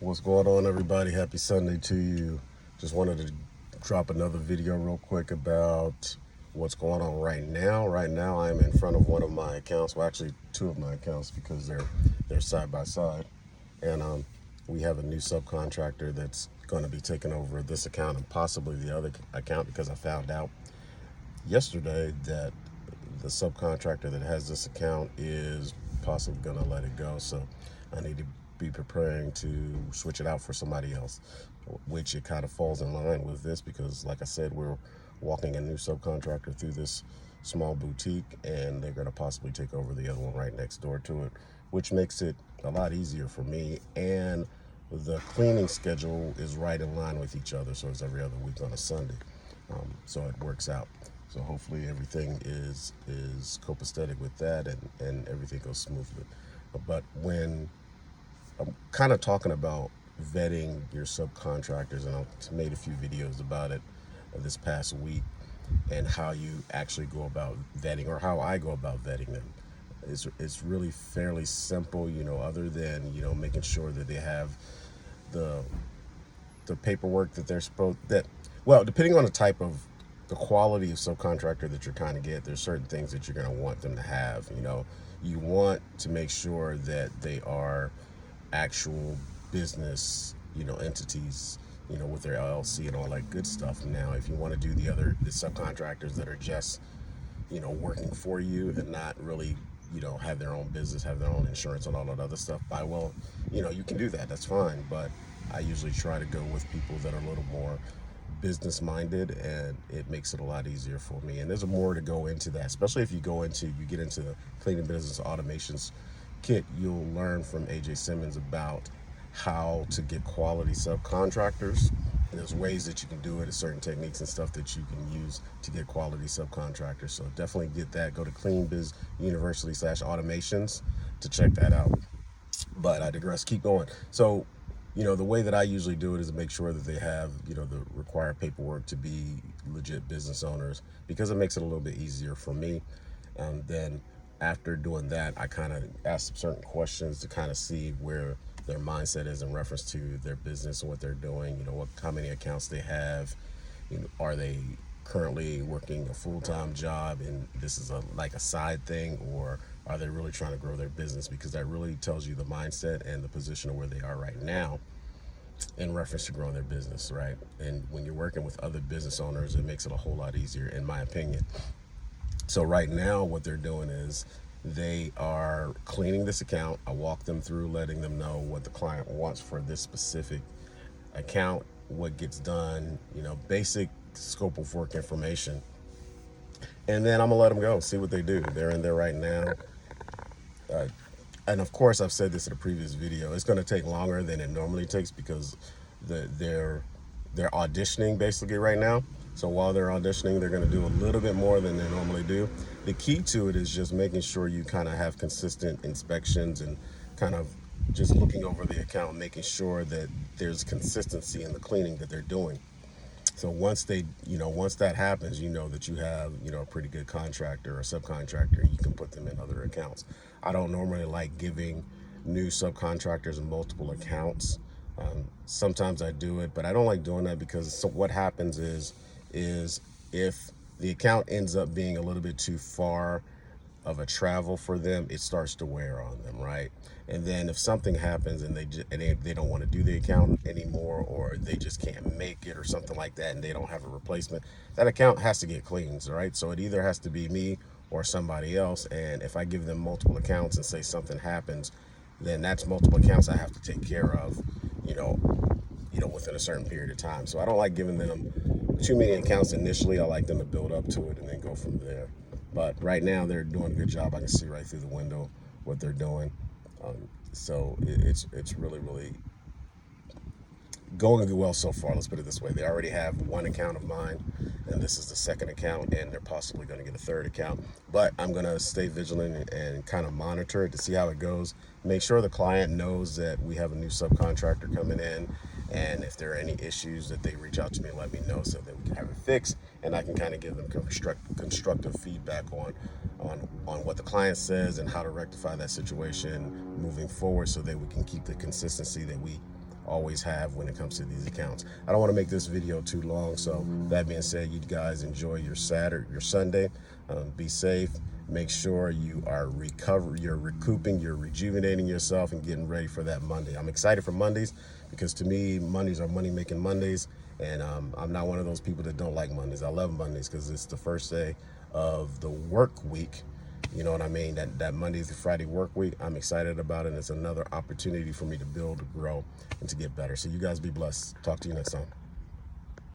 What's going on, everybody? Happy Sunday to you. Just wanted to drop another video real quick about what's going on right now. Right now, I'm in front of one of my accounts. Well, actually, two of my accounts because they're side by side, and we have a new subcontractor that's going to be taking over this account and possibly the other account because I found out yesterday that the subcontractor that has this account is possibly going to let it go. So I need to be preparing to switch it out for somebody else, which it kind of falls in line with this because, like I said, we're walking a new subcontractor through this small boutique, and they're going to possibly take over the other one right next door to it, which makes it a lot easier for me. And the cleaning schedule is right in line with each other, so it's every other week on a Sunday. So it works out. So hopefully everything is copacetic with that, and everything goes smoothly. But when I'm kind of talking about vetting your subcontractors, and I've made a few videos about it this past week, and how you actually go about vetting, or how I go about vetting them. It's really fairly simple, other than, making sure that they have the paperwork that they're well, depending on the quality of subcontractor that you're trying to get, there's certain things that you're going to want them to have. You want to make sure that they are actual business, entities, with their LLC and all that good stuff. Now, if you want to do the subcontractors that are just, working for you and not really, have their own business, have their own insurance and all that other stuff, you can do that. That's fine. But I usually try to go with people that are a little more business minded, and it makes it a lot easier for me. And there's more to go into that, especially if you get into the cleaning business automations kit. You'll learn from AJ Simmons about how to get quality subcontractors. And there's ways that you can do it, certain techniques and stuff that you can use to get quality subcontractors. So definitely get that. Go to Clean Biz University /automations to check that out. But I digress. Keep going. So, the way that I usually do it is to make sure that they have, the required paperwork to be legit business owners, because it makes it a little bit easier for me. Then after doing that, I kind of ask certain questions to kind of see where their mindset is in reference to their business and what they're doing. How many accounts they have. Are they currently working a full-time job and this is like a side thing, or are they really trying to grow their business? Because that really tells you the mindset and the position of where they are right now in reference to growing their business, right? And when you're working with other business owners, it makes it a whole lot easier, in my opinion. So right now what they're doing is they are cleaning this account. I walk them through, letting them know what the client wants for this specific account, what gets done, basic scope of work information. And then I'm gonna let them go, see what they do. They're in there right now. And of course, I've said this in a previous video, it's gonna take longer than it normally takes because they're auditioning basically right now. So while they're auditioning, they're gonna do a little bit more than they normally do. The key to it is just making sure you kind of have consistent inspections and kind of just looking over the account, making sure that there's consistency in the cleaning that they're doing. So once that happens, that you have, a pretty good contractor or subcontractor, you can put them in other accounts. I don't normally like giving new subcontractors multiple accounts. Sometimes I do it, but I don't like doing that because what happens is if the account ends up being a little bit too far of a travel for them, it starts to wear on them, right? And then if something happens and they don't want to do the account anymore, or they just can't make it or something like that, and they don't have a replacement, that account has to get cleaned, right? So it either has to be me or somebody else. And if I give them multiple accounts and say something happens, then that's multiple accounts I have to take care of, within a certain period of time. So I don't like giving them too many accounts initially. I like them to build up to it and then go from there. But right now they're doing a good job. I can see right through the window what they're doing. So it's really, really going well so far. Let's put it this way. They already have one account of mine, and this is the second account, and they're possibly going to get a third account. But I'm going to stay vigilant and kind of monitor it to see how it goes. Make sure the client knows that we have a new subcontractor coming in, and if there are any issues, that they reach out to me and let me know so that we can have it fixed, and I can kind of give them constructive feedback on what the client says and how to rectify that situation moving forward, so that we can keep the consistency that we always have when it comes to these accounts. I don't want to make this video too long, so that being said, you guys enjoy your Saturday, your Sunday. Be safe. Make sure you are you're recouping, you're rejuvenating yourself and getting ready for that Monday. I'm excited for Mondays because to me, Mondays are money-making Mondays, and I'm not one of those people that don't like Mondays. I love Mondays because it's the first day of the work week. You know what I mean? That Monday through Friday work week, I'm excited about it. And it's another opportunity for me to build, to grow, and to get better. So you guys be blessed. Talk to you next time.